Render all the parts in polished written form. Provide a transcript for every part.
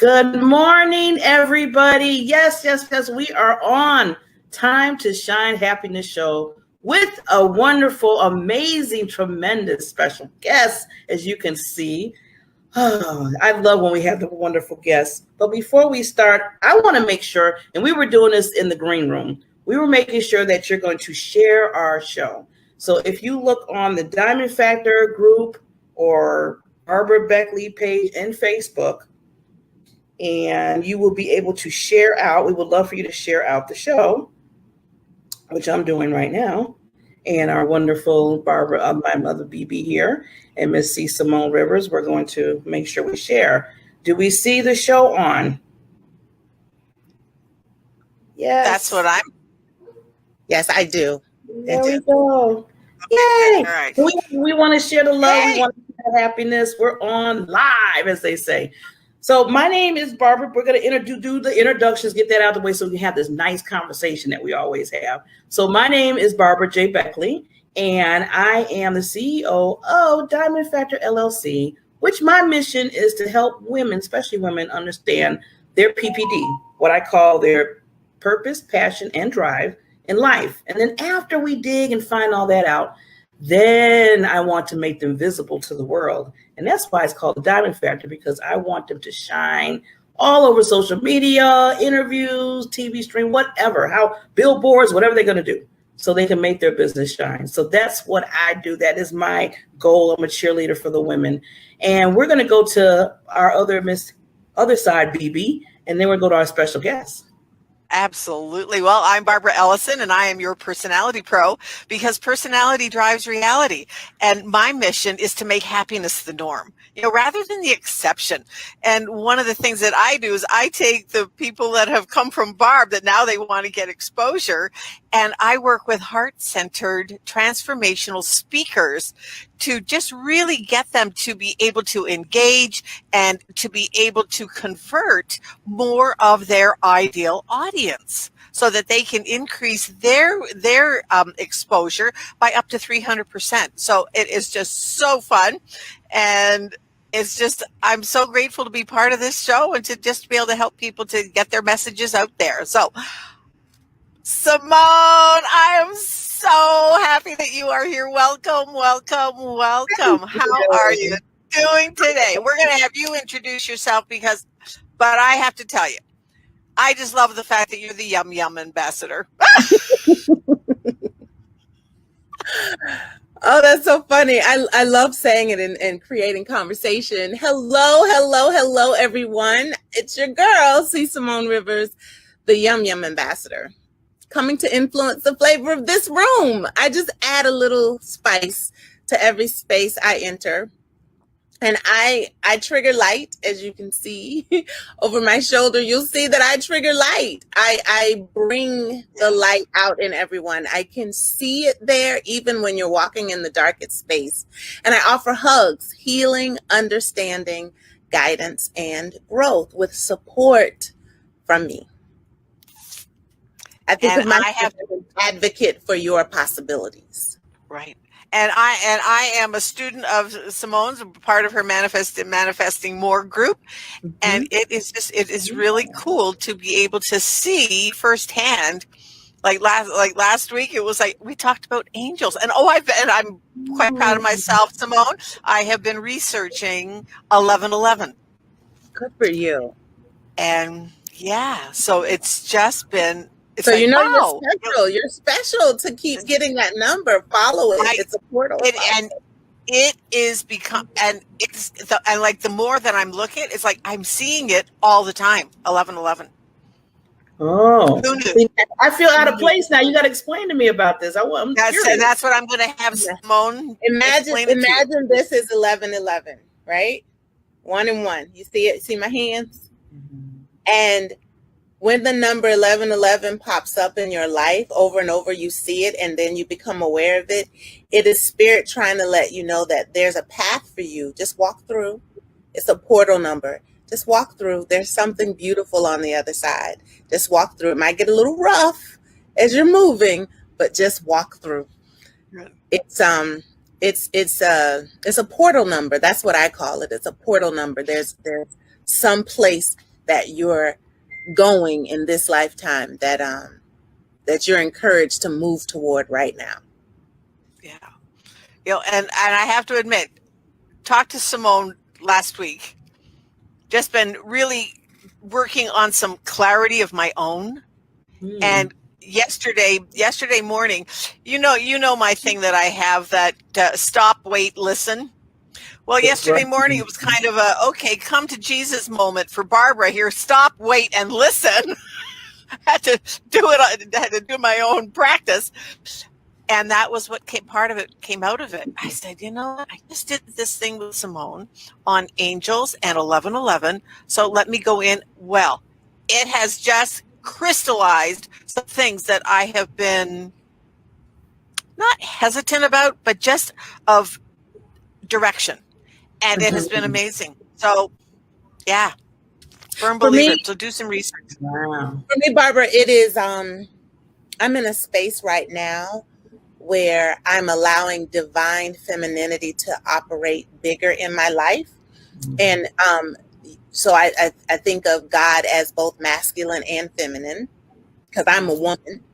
Good morning, everybody. Yes, we are on Time to Shine Happiness Show with a wonderful, amazing, tremendous special guest, as you can see. Oh, I love when we have the wonderful guests. But before we start, I want to make sure, and we were doing this in the green room, we were making sure that you're going to share our show. So if you look on the Diamond Factor group or Barbara Beckley page in Facebook, and you will be able to share out. We would love for you to share out the show, which I'm doing right now. And our wonderful Barbara, my mother BB here, and Miss C Simone Rivers, we're going to make sure we share. Do we see the show on? Yes. Yes, I do. There we go. Yay. All right. We want to share the love. Yay. We want to share the happiness. We're on live, as they say. So my name is Barbara. We're going to do the introductions, get that out of the way so we can have this nice conversation that we always have. So my name is Barbara J. Beckley, and I am the CEO of Diamond Factor LLC, which my mission is to help women, especially women, understand their PPD, what I call their purpose, passion, and drive in life. And then after we dig and find all that out, then I want to make them visible to the world. And that's why it's called the Diamond Factor, because I want them to shine all over social media, interviews, TV stream, whatever, how billboards, whatever they're going to do, so they can make their business shine. So that's what I do. That is my goal. I'm a cheerleader for the women. And we're going to go to our other side, BB, and then we'll go to our special guest. Absolutely. Well, I'm Barbara Ellison, and I am your personality pro, because personality drives reality. And my mission is to make happiness the norm, rather than the exception. And one of the things that I do is I take the people that have come from Barb that now they want to get exposure, and I work with heart-centered transformational speakers to just really get them to be able to engage and to be able to convert more of their ideal audience so that they can increase their exposure by up to 300%. So it is just so fun. And it's just, I'm so grateful to be part of this show and to just be able to help people to get their messages out there. So Simone, I am so happy that you are here. Welcome. How are you doing today? We're going to have you introduce yourself but I have to tell you, I just love the fact that you're the Yum Yum ambassador. Oh, that's so funny. I love saying it and creating conversation. Hello, everyone. It's your girl, C Simone Rivers, the Yum Yum ambassador, coming to influence the flavor of this room. I just add a little spice to every space I enter. And I trigger light, as you can see over my shoulder. You'll see that I trigger light. I bring the light out in everyone. I can see it there even when you're walking in the darkest space. And I offer hugs, healing, understanding, guidance, and growth with support from me. I think of myself as an advocate for your possibilities. Right. And I am a student of Simone's, part of her Manifesting More group. Mm-hmm. And it is really cool to be able to see firsthand. Like last week, it was like we talked about angels, and I'm quite proud of myself, Simone. I have been researching 1111. Good for you. And yeah, so it's just been. So like, wow, you're special to keep getting that number. Follow it. It's a portal. And it is and like the more that I'm looking, it's like I'm seeing it all the time. 1111. Oh, I feel out of place now. You got to explain to me about this. That's what I'm going to have Simone. Imagine this is 1111, right? 1 and 1. You see it? See my hands? Mm-hmm. And when the number 1111 pops up in your life over and over, you see it and then you become aware of it. It is spirit trying to let you know that there's a path for you. Just walk through. It's a portal number. Just walk through. There's something beautiful on the other side. Just walk through. It might get a little rough as you're moving, but just walk through. It's a portal number. That's what I call it. It's a portal number. There's some place that you're going in this lifetime that that you're encouraged to move toward right now? Yeah. And I have to admit, talked to Simone last week, just been really working on some clarity of my own. And yesterday morning, you know my thing that I have, that stop, wait, listen. Well, yesterday morning, it was kind of a, okay, come to Jesus moment for Barbara here. Stop, wait, and listen. I had to do my own practice. And that was what part of it came out of it. I said, I just did this thing with Simone on angels and 1111. So let me go in. Well, it has just crystallized some things that I have been not hesitant about, but just of direction. And it has been amazing. So, yeah, firm believer. So do some research. Wow. For me, Barbara, it is, I'm in a space right now where I'm allowing divine femininity to operate bigger in my life. And so I think of God as both masculine and feminine, because I'm a woman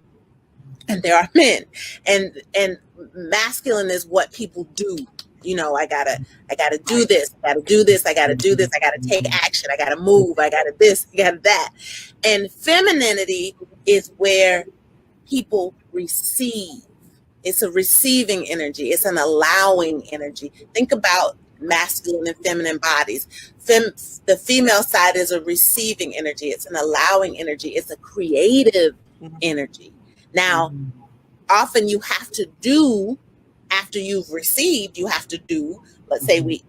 and there are men. And masculine is what people do. I gotta do this, I gotta do this, I gotta do this, I gotta take action, I gotta move, I gotta this, I gotta that. And femininity is where people receive. It's a receiving energy. It's an allowing energy. Think about masculine and feminine bodies. The female side is a receiving energy. It's an allowing energy. It's a creative energy. Now, often you have to do, after you've received, you have to do. Let's say we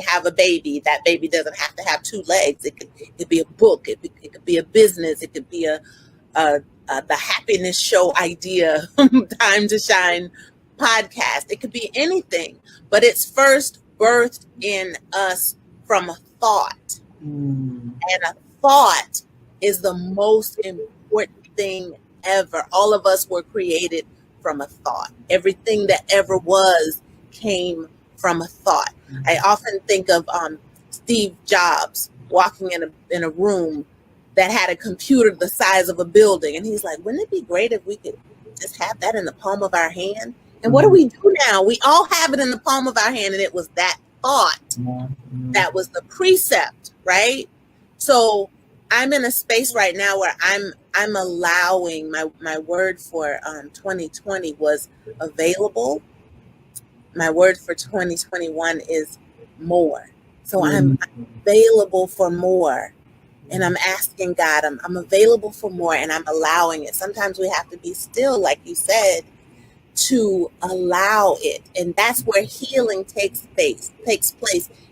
have a baby. That baby doesn't have to have two legs. It could be a book. It could be a business. It could be the happiness show idea, Time to Shine podcast. It could be anything, but it's first birthed in us from a thought. And a thought is the most important thing ever. All of us were created from a thought. Everything that ever was came from a thought. I often think of Steve Jobs walking in a room that had a computer the size of a building. And he's like, wouldn't it be great if we could just have that in the palm of our hand? And what do we do now? We all have it in the palm of our hand. And it was that thought that was the precept, right? So I'm in a space right now where I'm allowing, my word for 2020 was available. My word for 2021 is more. So I'm available for more. And I'm asking God, I'm available for more, and I'm allowing it. Sometimes we have to be still, like you said, to allow it. And that's where healing takes place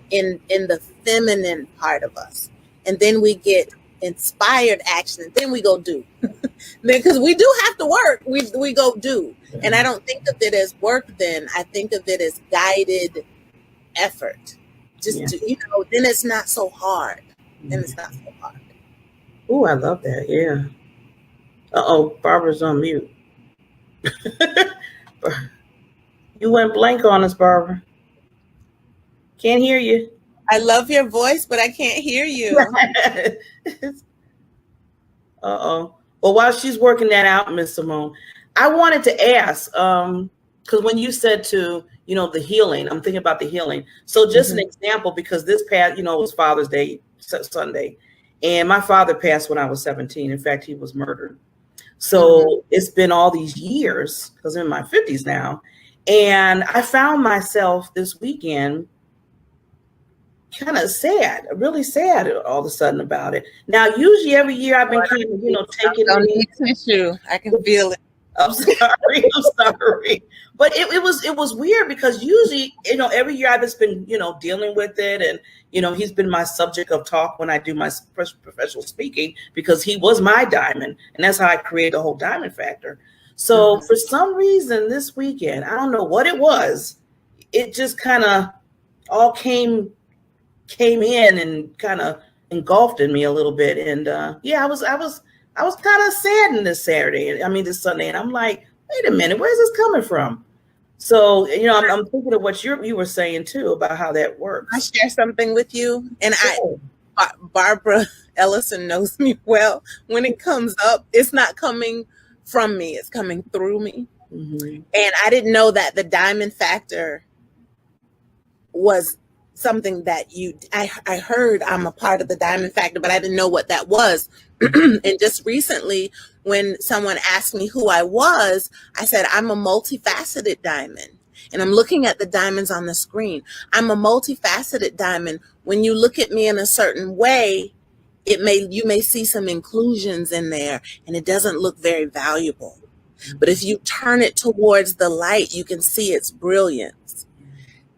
in the feminine part of us. And then we get inspired action, and then we go do. Because we do have to work, we go do. And I don't think of it as work then. I think of it as guided effort. Just to, then it's not so hard. Oh, I love that. Yeah. Barbara's on mute. You went blank on us, Barbara. Can't hear you. I love your voice, but I can't hear you. Well, while she's working that out, Miss Simone, I wanted to ask, because when you said to, the healing, I'm thinking about the healing. So just an example, because this past, it was Father's Day Sunday, and my father passed when I was 17. In fact, he was murdered. So it's been all these years, because I'm in my 50s now. And I found myself this weekend kind of sad, really sad all of a sudden about it. Now, usually every year I've been kind of, taking tissue. I can feel it. I'm sorry. But it was weird, because usually, every year I've just been, dealing with it. And, he's been my subject of talk when I do my professional speaking, because he was my diamond. And that's how I created the whole diamond factor. So for some reason this weekend, I don't know what it was. It just kind of all came in and kind of engulfed in me a little bit. And I was kind of saddened this Sunday. And I'm like, wait a minute, where's this coming from? So, I'm thinking of what you were saying too, about how that works. I share something with you. And Barbara Ellison knows me well. When it comes up, it's not coming from me, it's coming through me. Mm-hmm. And I didn't know that the diamond factor was something that I heard I'm a part of the diamond factor, but I didn't know what that was. And just recently, when someone asked me who I was, I said, I'm a multifaceted diamond. And I'm looking at the diamonds on the screen. I'm a multifaceted diamond. When you look at me in a certain way, you may see some inclusions in there, and it doesn't look very valuable. But if you turn it towards the light, you can see its brilliance.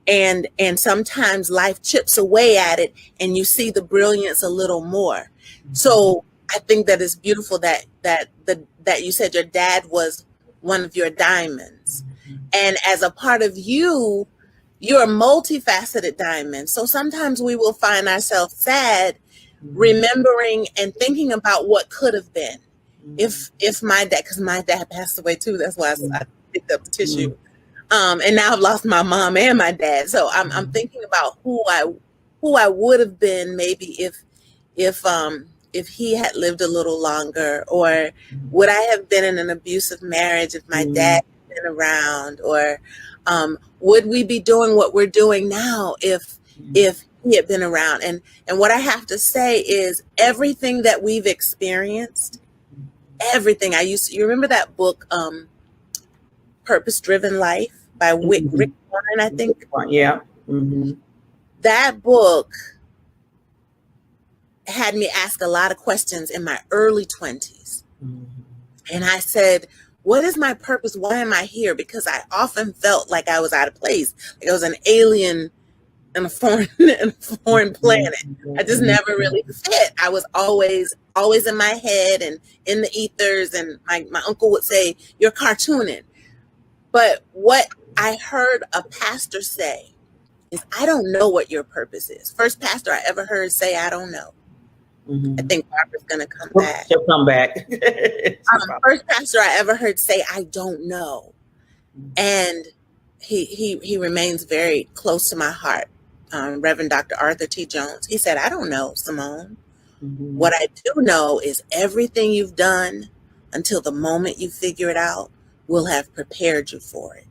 And sometimes life chips away at it, and you see the brilliance a little more. So I think that it's beautiful that you said your dad was one of your diamonds. And as a part of you, you're a multifaceted diamond. So sometimes we will find ourselves sad, remembering and thinking about what could have been. If my dad, because my dad passed away too, that's why I picked up the tissue. And now I've lost my mom and my dad. So I'm thinking about who I would have been maybe if he had lived a little longer, or would I have been in an abusive marriage if my dad had been around, or would we be doing what we're doing now if he had been around? And what I have to say is everything that we've experienced, everything. You remember that book, Purpose Driven Life by Rick Warren, I think? Yeah. Mm-hmm. That book had me ask a lot of questions in my early 20s. And I said, what is my purpose? Why am I here? Because I often felt like I was out of place, like I was an alien in a foreign planet. I just never really fit. I was always in my head and in the ethers. And my uncle would say, you're cartooning. But what I heard a pastor say is, I don't know what your purpose is. First pastor I ever heard say, I don't know. I think Barbara's going to come back. She'll come back. First pastor I ever heard say, I don't know. And he remains very close to my heart. Reverend Dr. Arthur T. Jones. He said, I don't know, Simone. What I do know is everything you've done until the moment you figure it out will have prepared you for it.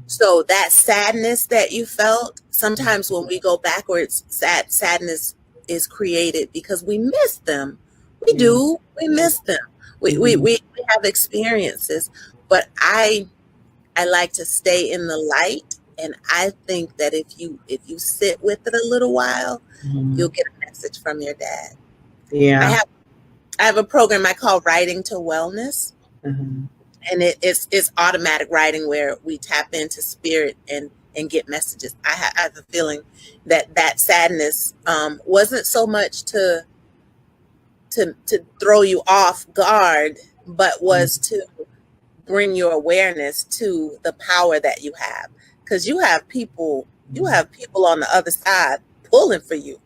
So that sadness that you felt, sometimes when we go backwards, sadness is created because we miss them. We do. We miss them. We have experiences, but I like to stay in the light. And I think that if you sit with it a little while, you'll get a message from your dad. Yeah. I have a program I call Writing to Wellness. And it's automatic writing where we tap into spirit and get messages. I have a feeling that sadness wasn't so much to throw you off guard, but was to bring your awareness to the power that you have. Because you have people on the other side pulling for you.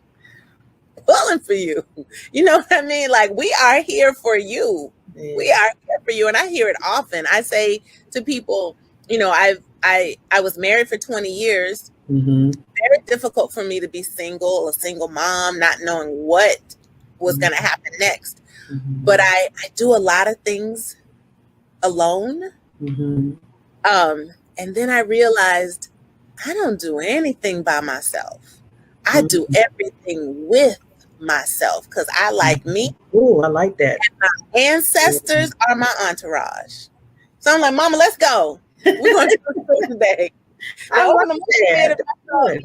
You know what I mean? Like, we are here for you. Yeah. We are here for you. And I hear it often. I say to people, I was married for 20 years. Very difficult for me to be a single mom, not knowing what was going to happen next. But I do a lot of things alone. And then I realized I don't do anything by myself. I do everything with myself because I like me. Oh, I like that. And my ancestors are my entourage. So I'm like, Mama, let's go. We're going to do today. I like that.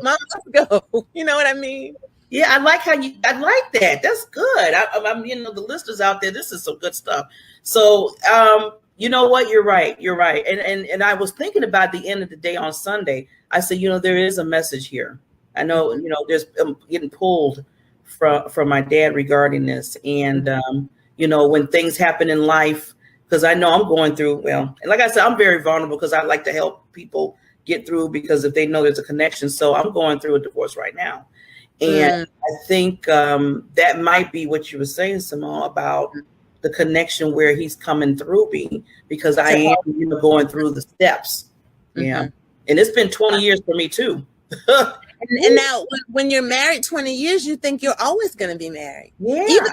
Mama, let's go. You know what I mean? Yeah, I like that. That's good. I'm the listeners out there, this is some good stuff. So, you know what? You're right. And I was thinking about the end of the day on Sunday. I said, there is a message here. I know, there's getting pulled from my dad regarding this. And, when things happen in life, because I know I'm going through, and like I said, I'm very vulnerable because I like to help people get through because if they know there's a connection. So I'm going through a divorce right now. And I think that might be what you were saying, Simone, about the connection where he's coming through me because I am going through the steps. Yeah. And it's been 20 years for me too. And now when you're married 20 years, you think you're always going to be married. Yeah. Even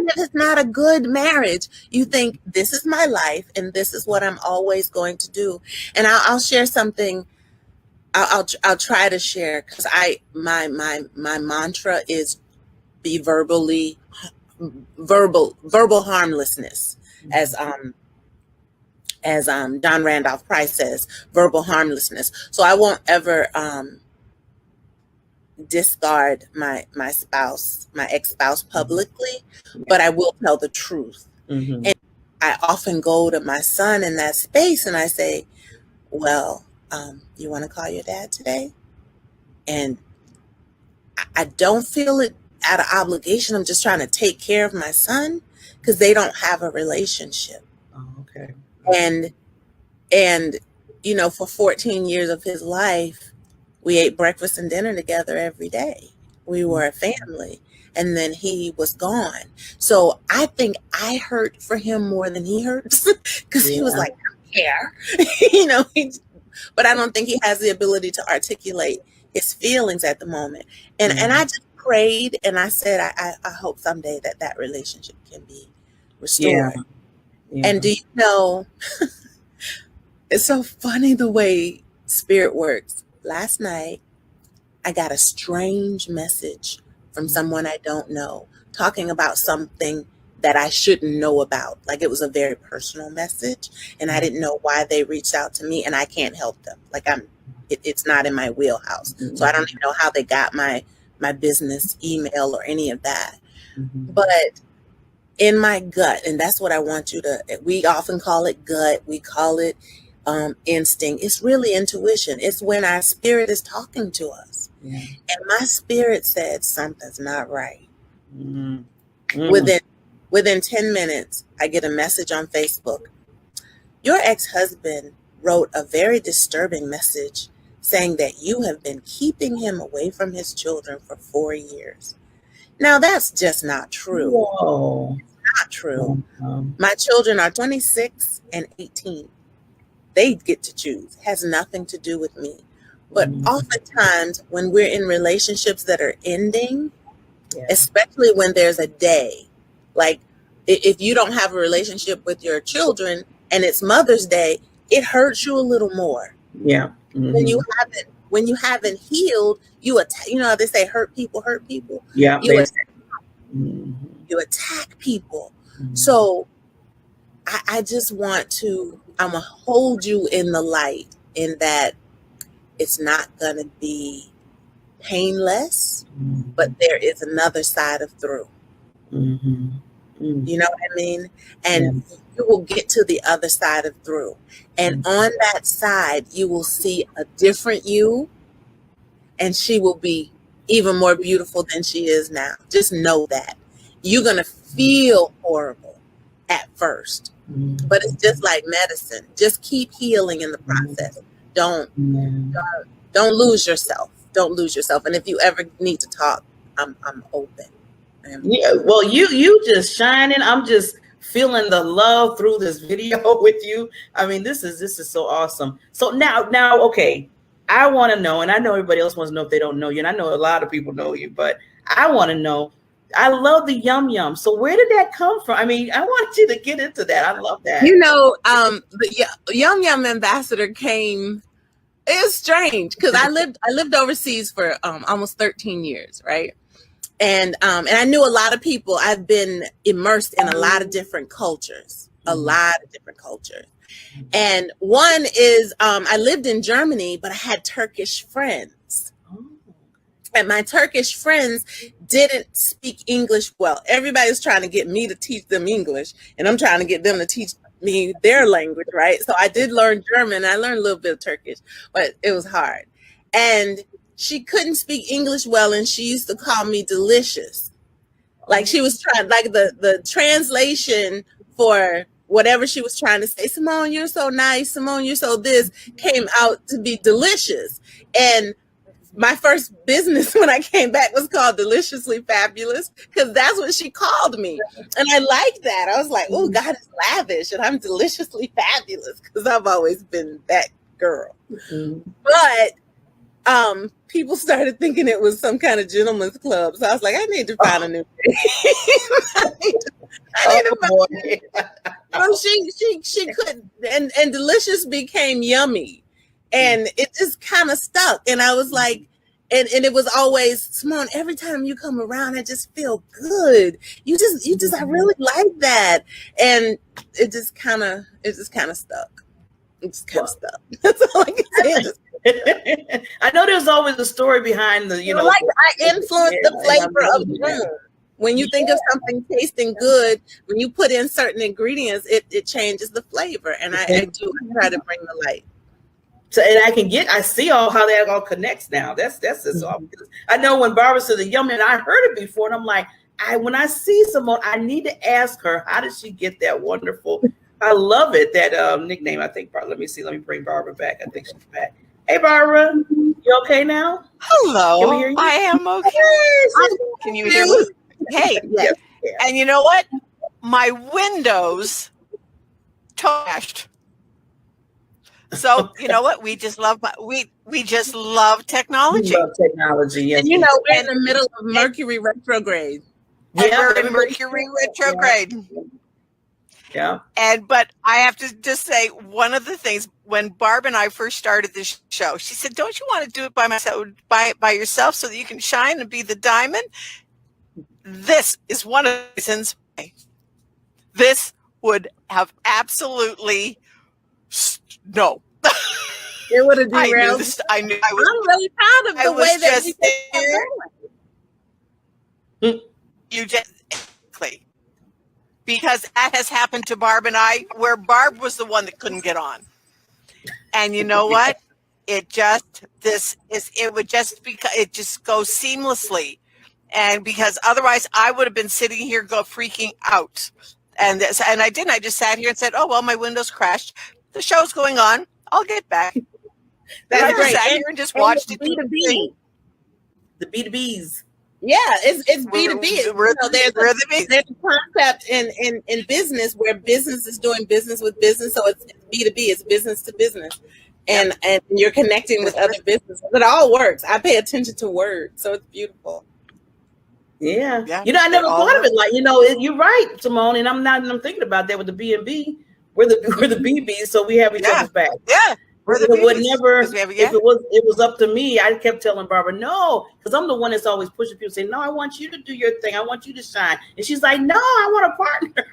if it's not a good marriage, you think this is my life and this is what I'm always going to do. And I'll share something. I'll try to share, because my mantra is be verbal harmlessness, as Don Randolph Price says, verbal harmlessness. So I won't ever discard my ex-spouse publicly, but I will tell the truth. And I often go to my son in that space and I say, well, you want to call your dad today? And I don't feel it out of obligation. I'm just trying to take care of my son, because they don't have a relationship. Oh, okay. And you know, for 14 years of his life, we ate breakfast and dinner together every day. We were a family, and then he was gone. So I think I hurt for him more than he hurts, because he was like, I don't care. You know, but I don't think he has the ability to articulate his feelings at the moment. And I just prayed and I said, I hope someday that relationship can be restored. Yeah. And do you know, it's so funny the way spirit works. Last night, I got a strange message from someone I don't know, talking about something that I shouldn't know about. Like, it was a very personal message, and I didn't know why they reached out to me, and I can't help them. Like, it's not in my wheelhouse. So I don't even know how they got my business email or any of that. But in my gut, and that's what I want you to, we often call it gut, we call it instinct. It's really intuition. It's when our spirit is talking to us. And my spirit said something's not right. Within 10 minutes, I get a message on Facebook. Your ex-husband wrote a very disturbing message saying that you have been keeping him away from his children for 4 years. Now, that's just not true. Whoa. It's not true. My children are 26 and 18. They get to choose. It has nothing to do with me. But oftentimes when we're in relationships that are ending, especially when there's a day, like if you don't have a relationship with your children and it's Mother's Day, it hurts you a little more. Yeah. When you haven't healed, you know how they say hurt people. Yeah. You attack people. So I just want to, I'm gonna hold you in the light, in that it's not gonna be painless, but there is another side of through. You know what I mean? And you will get to the other side of through. And on that side, you will see a different you, and she will be even more beautiful than she is now. Just know that. You're going to feel horrible at first, but it's just like medicine. Just keep healing in the process. Don't lose yourself. Don't lose yourself. And if you ever need to talk, I'm open. Yeah, well, you just shining. I'm just feeling the love through this video with you. I mean, this is so awesome. So now, okay, I want to know, and I know everybody else wants to know if they don't know you, and I know a lot of people know you, but I want to know. I love the yum yum. So where did that come from? I mean, I want you to get into that. I love that. You know, the Yum Yum ambassador came. It's strange because I lived overseas for almost 13 years, right? And I knew a lot of people. I've been immersed in a lot of different cultures, And one is I lived in Germany, but I had Turkish friends. And my Turkish friends didn't speak English well. Everybody's trying to get me to teach them English, and I'm trying to get them to teach me their language, right? So I did learn German. I learned a little bit of Turkish, but it was hard. And she couldn't speak English well, and she used to call me delicious. Like she was trying, like the translation for whatever she was trying to say, Simone, you're so nice. Simone, you're so this, came out to be delicious. And my first business when I came back was called Deliciously Fabulous, because that's what she called me. And I liked that. I was like, oh, God is lavish and I'm deliciously fabulous, because I've always been that girl. But people started thinking it was some kind of gentleman's club. So I was like, I need to find a new name. I need to find so she couldn't, and delicious became yummy, and it just kind of stuck. And I was like, and it was always, Simone, every time you come around, I just feel good. You just I really like that. And it just kind of stuck. It just kind of stuck. That's all I can say. I know there's always a story behind the, like I influence the flavor of the room. When you think of something tasting good, when you put in certain ingredients, it changes the flavor. And I try to bring the light. So, and I see how that all connects now. That's just all. I know when Barbara said the yummy, and I heard it before, and I'm like, when I see Simone, I need to ask her, how did she get that wonderful? I love it, that nickname. I think, let me bring Barbara back. I think she's back. Hey, Barbara, you okay now? Hello. Can we hear you? I am okay. Can you hear me? Hey. Yes. And you know what? My Windows trashed. So you know what? We just love technology. We love technology. Yes. And we're in the middle of Mercury retrograde. We're in Mercury retrograde. Yeah. But I have to just say, one of the things when Barb and I first started this show, she said, "Don't you want to do it by yourself so that you can shine and be the diamond?" This is one of the reasons why this would have absolutely no. It would have derailed. I knew. I'm really proud of the way that you just because that has happened to Barb and I, where Barb was the one that couldn't get on. And you know what? It would just go seamlessly. And because otherwise I would have been sitting here freaking out. And I didn't. I just sat here and said, "Oh, well, my Windows crashed. The show's going on. I'll get back." That's great. I sat here and just watched it. B2B. The B2Bs. Yeah, it's B2B. There's a concept in business where business is doing business with business. So it's B2B. It's business to business. And you're connecting with other businesses. It all works. I pay attention to words. So it's beautiful. Yeah. I never thought of it like, you're right, Simone. And I'm thinking about that with the B&B. We're the BBs, so we have each other's back. Yeah. If it was up to me, I kept telling Barbara, no, because I'm the one that's always pushing people, saying, no, I want you to do your thing. I want you to shine. And she's like, no, I want a partner.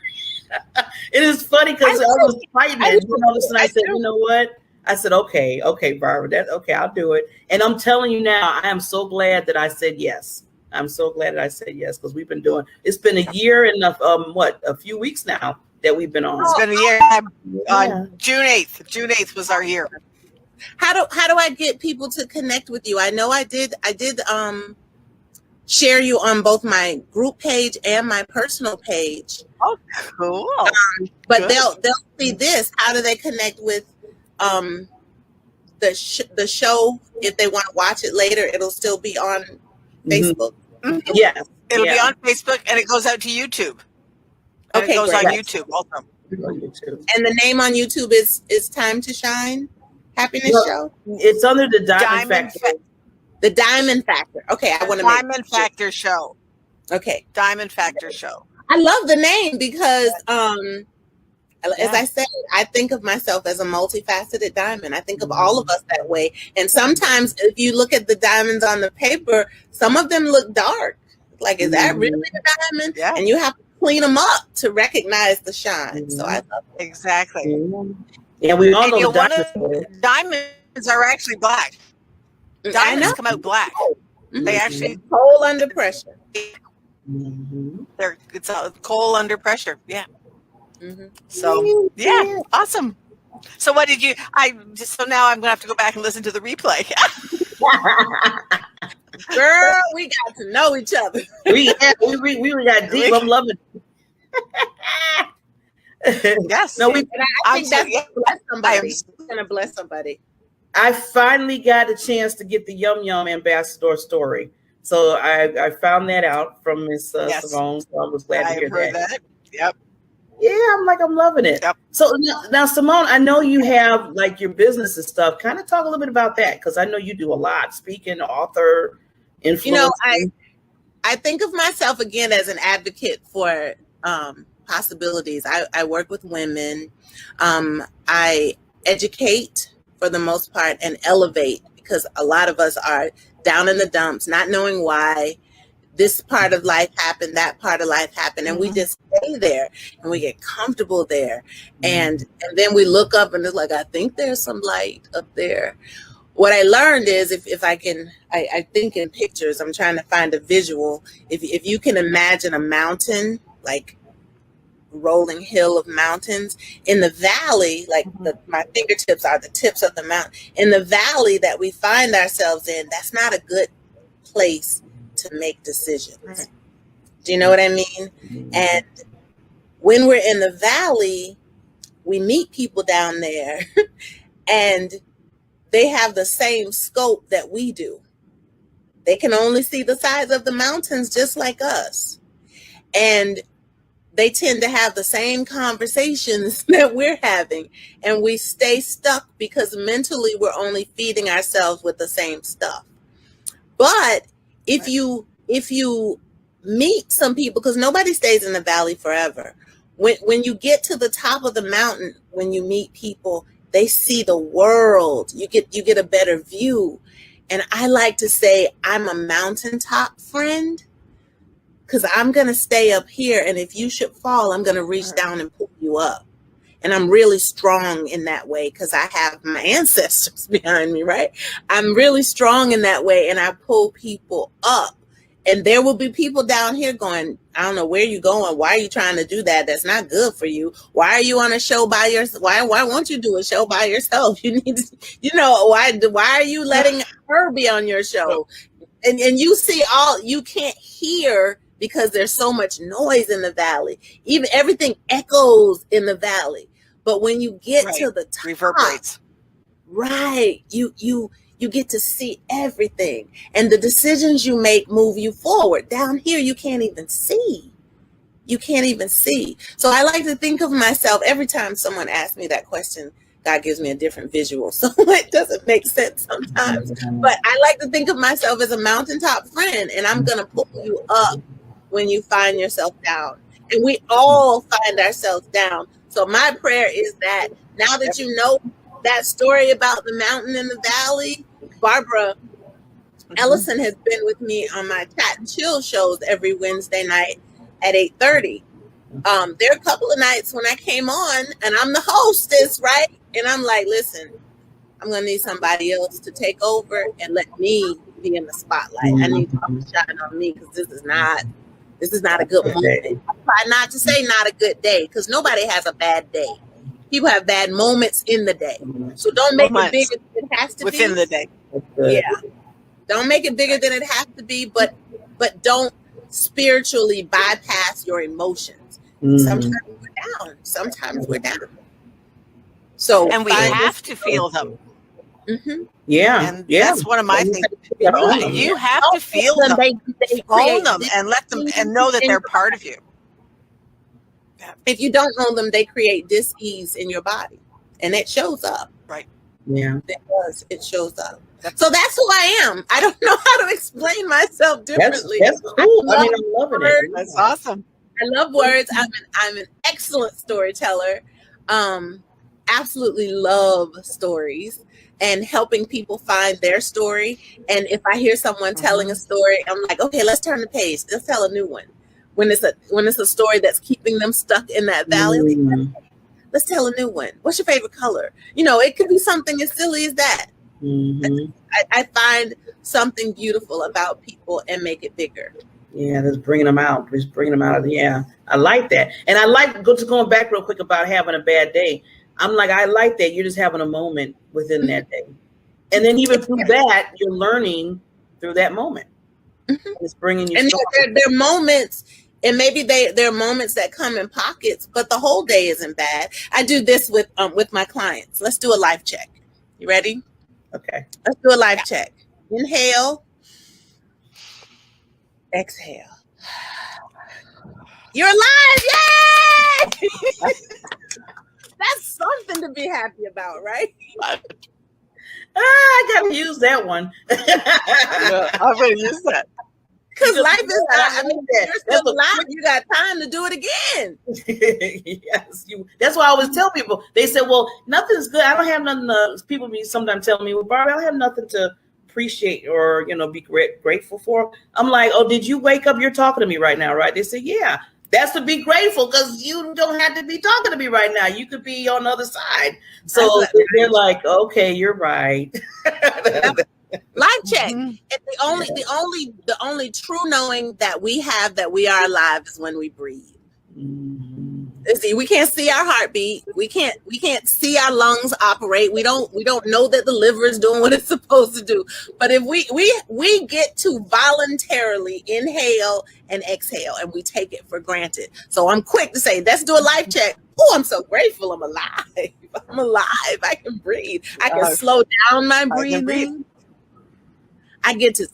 It is funny because I was fighting it. And I said, you know what? I said, okay, Barbara, that's okay, I'll do it. And I'm telling you now, I am so glad that I said yes. I'm so glad that I said yes, because we've been doing, it's been a year and a few weeks now that we've been on. It's been a year. On June 8th. June 8th was our year. How do I get people to connect with you? I know I did share you on both my group page and my personal page. Oh, cool. But good. They'll see this. How do they connect with the show? If they want to watch it later, it'll still be on Facebook. Mm-hmm. Yes. It'll be on Facebook, and it goes out to YouTube. And it goes on YouTube also. And the name on YouTube is Time to Shine Happiness Show. It's under the Diamond Factor. The Diamond Factor. Okay, I want to Diamond Factor Show. Okay. Diamond Factor Show. I love the name because as I said, I think of myself as a multifaceted diamond. I think of all of us that way. And sometimes if you look at the diamonds on the paper, some of them look dark. Like, is that really a diamond? Yeah. And you have to clean them up to recognize the shine. So I love it. Exactly. Yeah, we all know diamonds are actually black. Diamonds come out black. Mm-hmm. They actually coal under pressure. It's a coal under pressure. Yeah. Mm-hmm. So awesome. So what did you? So now I'm gonna have to go back and listen to the replay. Girl, we got to know each other. we got deep. I'm loving it. Yes. No, I think that's gonna bless somebody. It's gonna bless somebody. I finally got a chance to get the Yum Yum ambassador story. So I found that out from Miss Simone. So I was glad to hear that. Yep. Yeah, I'm loving it. Yep. So now, Simone, I know you have like your business and stuff. Kind of talk a little bit about that, because I know you do a lot, speaking, author, influencing. I think of myself again as an advocate for possibilities. I work with women. I educate for the most part and elevate, because a lot of us are down in the dumps, not knowing why this part of life happened, that part of life happened, and we just stay there and we get comfortable there. And then we look up and it's like, I think there's some light up there. What I learned is if I can, I think in pictures, I'm trying to find a visual. If you can imagine a mountain, like rolling hill of mountains in the valley, like my fingertips are the tips of the mountain. In the valley that we find ourselves in, that's not a good place to make decisions. Right. Do you know what I mean? And when we're in the valley, we meet people down there and they have the same scope that we do. They can only see the sides of the mountains just like us. And they tend to have the same conversations that we're having. And we stay stuck because mentally we're only feeding ourselves with the same stuff. But if you meet some people, because nobody stays in the valley forever, when you get to the top of the mountain, when you meet people, they see the world. You get a better view. And I like to say I'm a mountaintop friend, because I'm going to stay up here. And if you should fall, I'm going to reach down and pull you up. And I'm really strong in that way because I have my ancestors behind me, right? I'm really strong in that way, and I pull people up. And there will be people down here going, I don't know where you're going. Why are you trying to do that? That's not good for you. Why are you on a show by yourself? Why won't you do a show by yourself? You need to, why are you letting her be on your show? And you see you can't hear because there's so much noise in the valley. Even everything echoes in the valley. But when you get to the top, reverberates. Right, you get to see everything, and the decisions you make move you forward. Down here, you can't even see. You can't even see. So I like to think of myself every time someone asks me that question. God gives me a different visual, so it doesn't make sense sometimes. But I like to think of myself as a mountaintop friend, and I'm gonna pull you up when you find yourself down. And we all find ourselves down. So my prayer is that now that you know that story about the mountain and the valley, Barbara Ellison has been with me on my Chat and Chill shows every Wednesday night at 8:30. There are a couple of nights when I came on and I'm the hostess, right? And I'm like, listen, I'm going to need somebody else to take over and let me be in the spotlight. I need to shine on me because this is not a good moment. I try not to say not a good day because nobody has a bad day. People have bad moments in the day. So don't make it bigger than it has to be. Within the day. Yeah. Don't make it bigger than it has to be, but don't spiritually bypass your emotions. Sometimes we're down. Sometimes we're down. So and we have to feel them. Mm-hmm. Yeah. And that's one of my things. You have to feel them. Own them and let them and know that they're part of you. If you don't own them, they create dis-ease in your body, and it shows up. Right. Yeah. It does. It shows up. So that's who I am. I don't know how to explain myself differently. That's cool. I'm loving it. That's awesome. I love words. I'm an excellent storyteller. Absolutely love stories and helping people find their story. And if I hear someone telling a story, I'm like, okay, let's turn the page. Let's tell a new one. When it's a story that's keeping them stuck in that valley, let's tell a new one. What's your favorite color? It could be something as silly as that. I find something beautiful about people and make it bigger. Yeah, just bringing them out. Yeah, I like that. And I like just going back real quick about having a bad day. I'm like, I like that you're just having a moment within that day. And then even through that, you're learning through that moment. It's bringing you. And there are moments, and maybe there are moments that come in pockets, but the whole day isn't bad. I do this with my clients. Let's do a life check. You ready? Okay. Let's do a life check. Inhale. Exhale. You're alive. Yay! That's something to be happy about, right? I gotta use that one. Yeah, I'm going to use that. Because life is not, I mean, that. you're still alive. You got time to do it again. Yes, that's why I always tell people. They say, well, nothing's good. I don't have nothing. People be sometimes telling me, well, Barbie, I don't have nothing to appreciate or, be grateful for. I'm like, oh, did you wake up? You're talking to me right now, right? They say, yeah. That's to be grateful, because you don't have to be talking to me right now. You could be on the other side. So they're like, okay, you're right. Life check. And the only true knowing that we have that we are alive is when we breathe. See, we can't see our heartbeat. We can't see our lungs operate. We don't know that the liver is doing what it's supposed to do. But if we get to voluntarily inhale and exhale, and we take it for granted. So I'm quick to say, let's do a life check. Oh, I'm so grateful I'm alive. I'm alive. I can breathe. I can slow down my breathing. I get to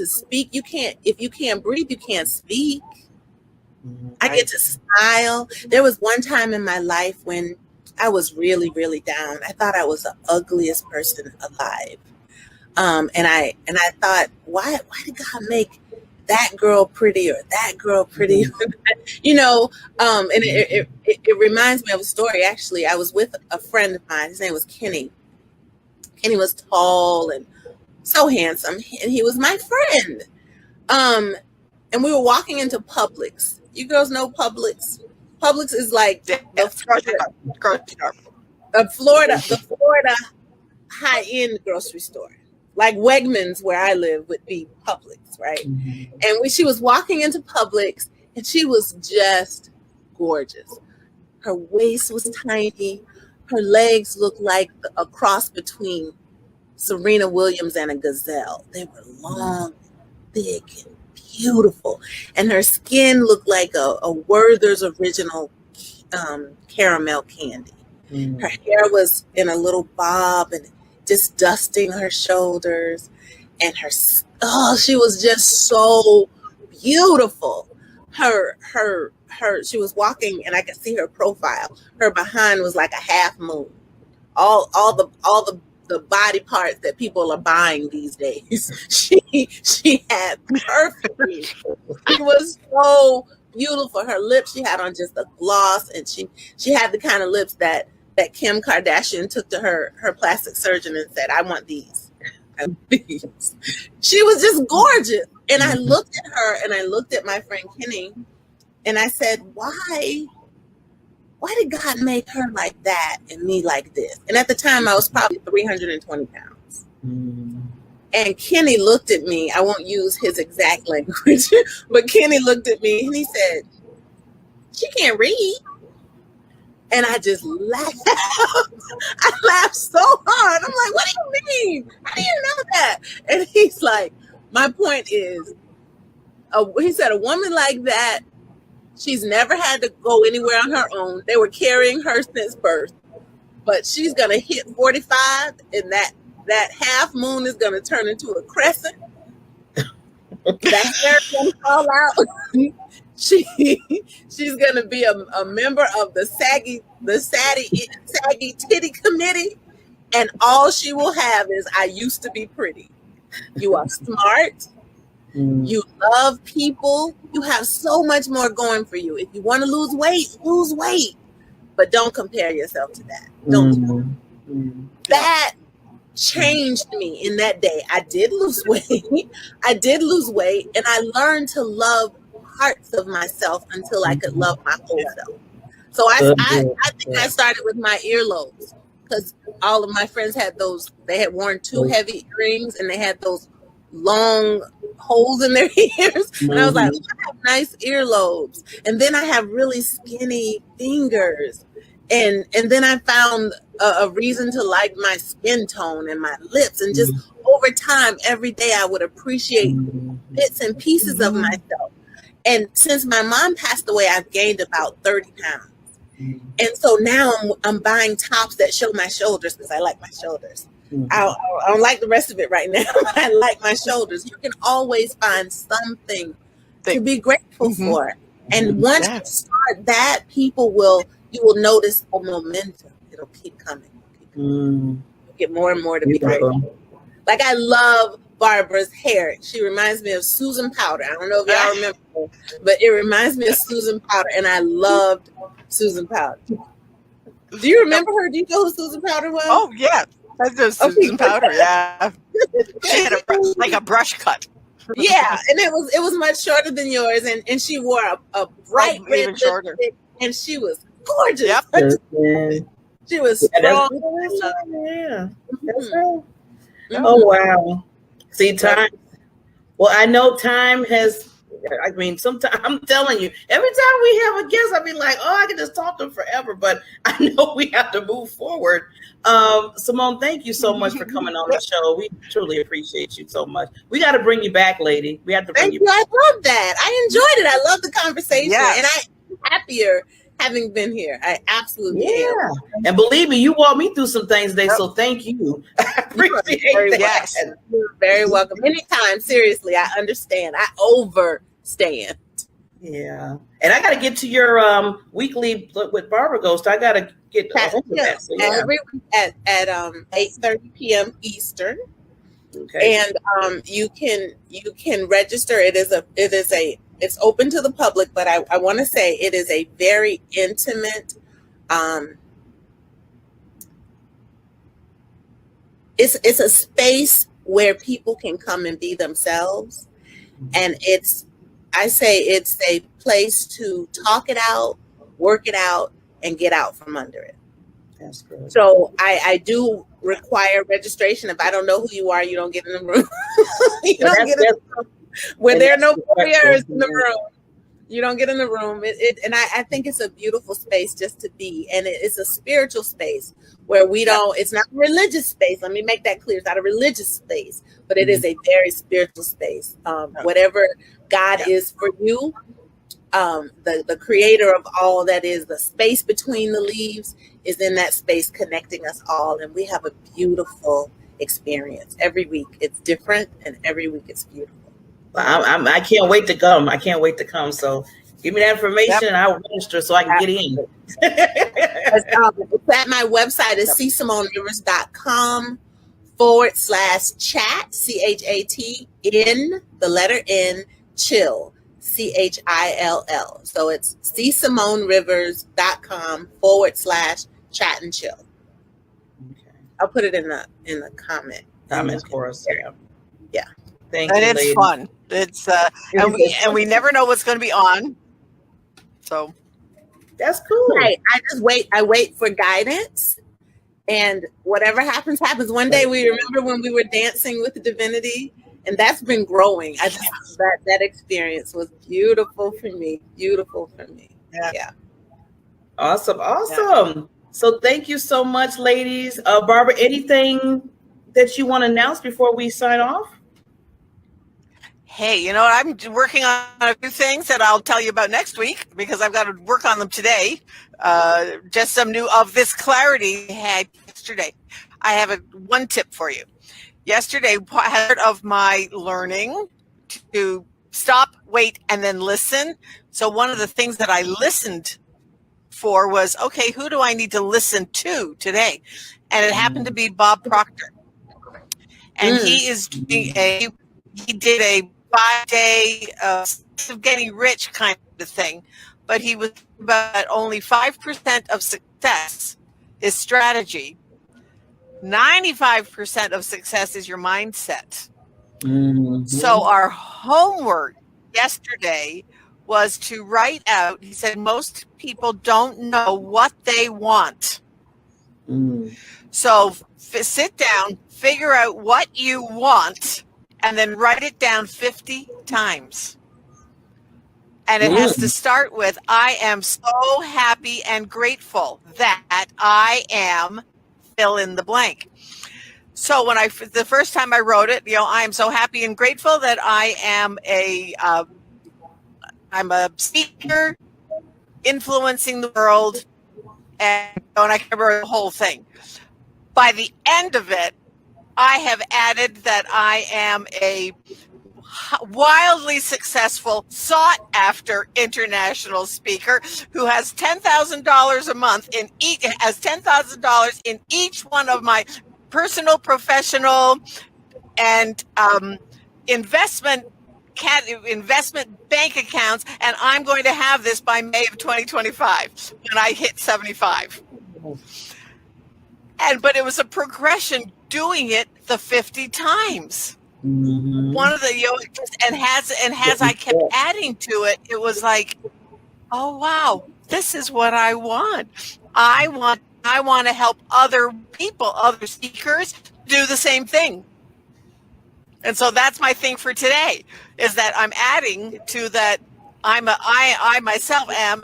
speak. If you can't breathe, you can't speak. I get to smile. There was one time in my life when I was really, really down. I thought I was the ugliest person alive. And I thought, why did God make that girl pretty or that girl pretty? And it reminds me of a story. Actually, I was with a friend of mine. His name was Kenny. Kenny was tall and so handsome, and he was my friend. And we were walking into Publix. You girls know Publix? Publix is like the Florida high-end grocery store. Like Wegmans, where I live, would be Publix, right? Mm-hmm. And she was walking into Publix, and she was just gorgeous. Her waist was tiny. Her legs looked like a cross between Serena Williams and a gazelle. They were long, thick, and beautiful. And her skin looked like a Werther's original caramel candy. Mm. Her hair was in a little bob and just dusting her shoulders. And she was just so beautiful. She was walking, and I could see her profile. Her behind was like a half moon. All the body parts that people are buying these days. She had perfectly. She was so beautiful. Her lips, she had on just a gloss, and she had the kind of lips that Kim Kardashian took to her plastic surgeon and said, I want these. She was just gorgeous. And I looked at her, and I looked at my friend Kenny, and I said, why did God make her like that and me like this? And at the time, I was probably 320 pounds. Mm. And Kenny looked at me. I won't use his exact language, but Kenny looked at me and he said, she can't read. And I just laughed. I laughed so hard. I'm like, what do you mean? I didn't know that. And he's like, my point is, he said, a woman like that, she's never had to go anywhere on her own. They were carrying her since birth. But she's going to hit 45, and that half moon is going to turn into a crescent. That hair is going to fall out. She's going to be a member of the saggy titty committee. And all she will have is, I used to be pretty. You are smart. You love people. You have so much more going for you. If you want to lose weight, but don't compare yourself to that. Don't. That changed me in that day. I did lose weight. And I learned to love parts of myself until I could love my whole self. So I think I started with my earlobes, because all of my friends had those. They had worn too heavy earrings, and they had those long holes in their ears. And I was like, I have nice earlobes. And then I have really skinny fingers. And then I found a reason to like my skin tone and my lips. And just over time, every day I would appreciate bits and pieces of myself. And since my mom passed away, I've gained about 30 pounds. And so now I'm buying tops that show my shoulders, because I like my shoulders. I don't like the rest of it right now. I like my shoulders. You can always find something to be grateful for. And once you start that, you will notice a momentum. It'll keep coming. You'll get more and more to be grateful. Like, I love Barbara's hair. She reminds me of Susan Powder. I don't know if y'all remember her, but it reminds me of Susan Powder, and I loved Susan Powder. Do you remember her? Do you know who Susan Powder was? Oh, yeah. That's just Susan Powder, yeah. She had like a brush cut. Yeah, and it was much shorter than yours, and she wore a bright red even shorter. lipstick, and she was gorgeous. Yep. She was strong. That's right. Oh, wow. See, time. Well, I know time has, I mean, sometimes I'm telling you, every time we have a guest, I'll be like, oh, I can just talk to them forever, but I know we have to move forward. Simone, thank you so much for coming on the show. We truly appreciate you so much. We got to bring you back, lady. We have to bring you back. I love that. I enjoyed it. I love the conversation. And I'm happier having been here. I absolutely am. And believe me, you walked me through some things today, so thank you. I appreciate that. You're very welcome. Anytime, seriously, I understand. I overstand. Yeah. And I got to get to your weekly with Barbara Ghost. I got to get a hold of that. So, every week at 8:30 p.m. Eastern. Okay. And you can register. It's open to the public, but I want to say it is a very intimate, it's a space where people can come and be themselves. And it's a place to talk it out, work it out, and get out from under it. That's good. So I do require registration. If I don't know who you are, you don't get in the room. When there are no warriors in the room, you don't get in the room. And I think it's a beautiful space just to be. And it's a spiritual space where it's not a religious space. Let me make that clear. It's not a religious space, but it is a very spiritual space. Whatever God is for you, the creator of all that is the space between the leaves is in that space connecting us all. And we have a beautiful experience. Every week it's different, and every week it's beautiful. I can't wait to come. So give me that information and I'll register so I can get in. It's at my website is csimonrivers.com/chat, CHAT, in the letter N, chill, CHILL. So it's csimonrivers.com/chat and chill. Okay. I'll put it in the comment. Comments for us. Yeah. Thank you. And it's lady. fun. It's and we never know what's going to be on. So that's cool. Right. I wait for guidance, and whatever happens. One day we remember when we were dancing with the divinity, and that's been growing. That experience was beautiful for me. Yeah. Awesome. Yeah. So thank you so much, ladies. Barbara, anything that you want to announce before we sign off? Hey, I'm working on a few things that I'll tell you about next week because I've got to work on them today. Just some new of this clarity I had yesterday. I have one tip for you. Yesterday, part of my learning to stop, wait, and then listen. So one of the things that I listened for was, okay, who do I need to listen to today? And it happened to be Bob Proctor. And he did a 5-day of getting rich kind of thing, but he was about only 5% of success is strategy. 95% of success is your mindset. Mm-hmm. So our homework yesterday was to write out, he said, most people don't know what they want. So sit down, figure out what you want, and then write it down 50 times. And it has to start with, I am so happy and grateful that I am fill in the blank. So the first time I wrote it, I am so happy and grateful that I am I'm a speaker influencing the world, and I can remember the whole thing. By the end of it, I have added that I am wildly successful, sought after international speaker who has $10,000 a month in each, has $10,000 in each one of my personal, professional, and investment bank accounts, and I'm going to have this by May of 2025 when I hit 75. But it was a progression doing it the 50 times. Mm-hmm. One of the as I kept adding to it, it was like, oh wow, this is what I want. I want to help other people, other speakers do the same thing. And so that's my thing for today, is that I'm adding to that. I myself am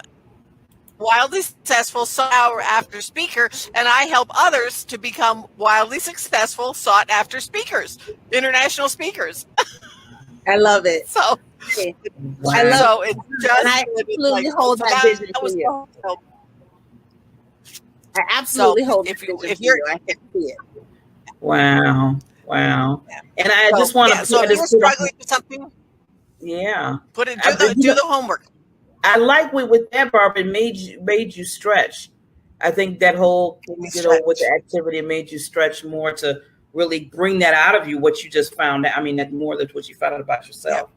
wildly successful, sought after speaker, and I help others to become wildly successful, sought after speakers, international speakers. I love it. So, wow. I love so it just, and I absolutely hold that vision for you. I absolutely hold that vision for you. I can see it. Wow. Wow. And I just want to so if you're struggling with something, put it, do the homework. I like with that, Barbara, it made you stretch. I think that whole, with the activity, it made you stretch more to really bring that out of you, what you just found out. I mean, that's more than what you found out about yourself.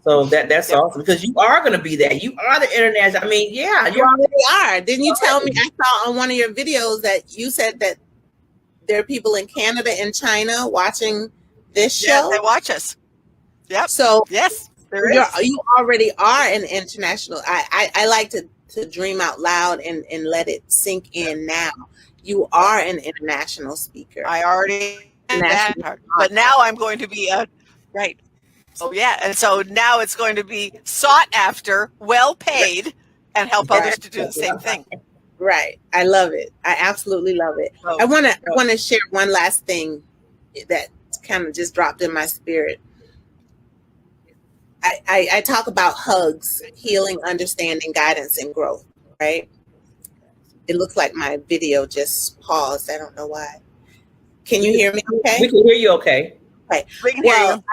So that's awesome, because you are going to be that. You are the international. I mean, you already are. Didn't you tell me? I saw on one of your videos that you said that there are people in Canada and China watching this show. Yeah, they watch us. Yep. So yes. You already are an international. I like to dream out loud and let it sink in now. You are an international speaker. I already am that part. But now I'm going to be right. Oh yeah. And so now it's going to be sought after, well paid, and help others to do the same thing. Right. I love it. I absolutely love it. I want to share one last thing that kind of just dropped in my spirit. I talk about hugs, healing, understanding, guidance, and growth, right? It looks like my video just paused. I don't know why. Can you hear me okay? We can hear you okay. Okay. We can hear you.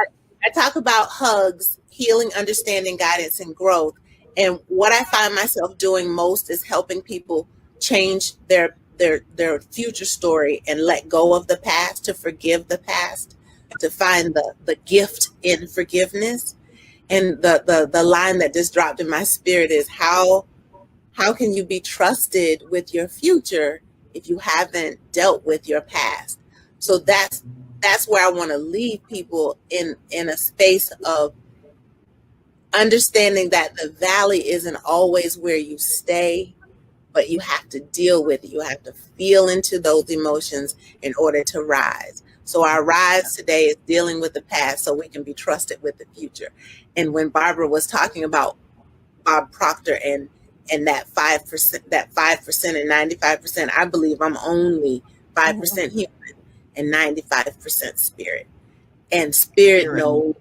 I talk about hugs, healing, understanding, guidance, and growth. And what I find myself doing most is helping people change their future story and let go of the past, to forgive the past, to find the gift in forgiveness. And the line that just dropped in my spirit is, how can you be trusted with your future if you haven't dealt with your past? So that's where I want to leave people in a space of understanding that the valley isn't always where you stay, but you have to deal with it. You have to feel into those emotions in order to rise. So our rise today is dealing with the past so we can be trusted with the future. And when Barbara was talking about Bob Proctor and that 5% and 95%, I believe I'm only 5% human and 95% spirit. And spirit knows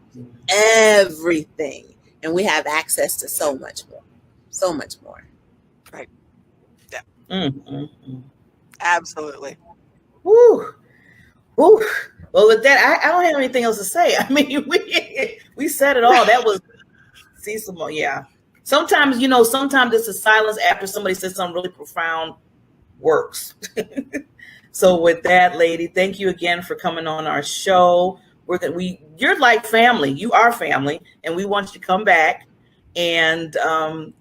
everything. And we have access to so much more. So much more. Right. Yeah. Mm-hmm. Absolutely. Woo. Woo. Well, with that, I don't have anything else to say. I mean, we said it all. That was C Simone. Yeah. Sometimes it's a silence after somebody says something really profound works. So with that, lady, thank you again for coming on our show. You're like family. You are family, and we want you to come back. And I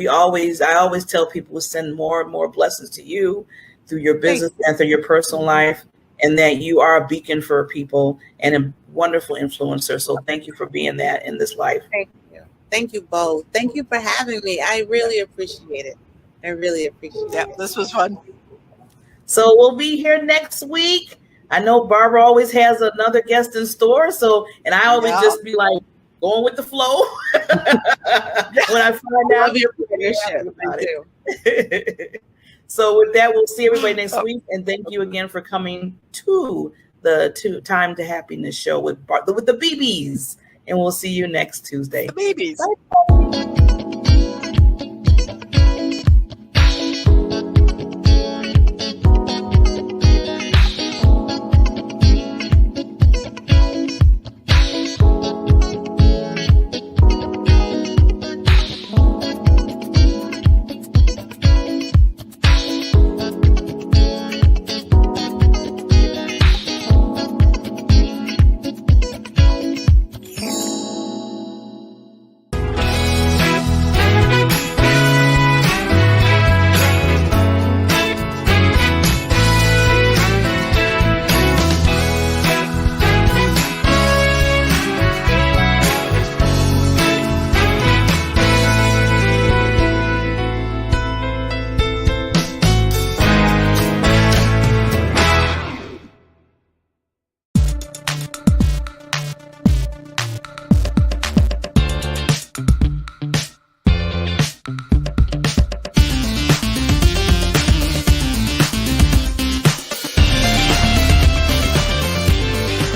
always tell people to send more and more blessings to you through your business and through your personal life, and that you are a beacon for people and a wonderful influencer. So thank you for being that in this life. Thank you. Thank you both. Thank you for having me. I really appreciate it. I really appreciate it. Yeah, this was fun. So we'll be here next week. I know Barbara always has another guest in store. And I always just be like going with the flow. When I find out your leadership. So with that, we'll see everybody next week. And thank you again for coming to the Time to Happiness show with the BBs. And we'll see you next Tuesday. The babies. Bye.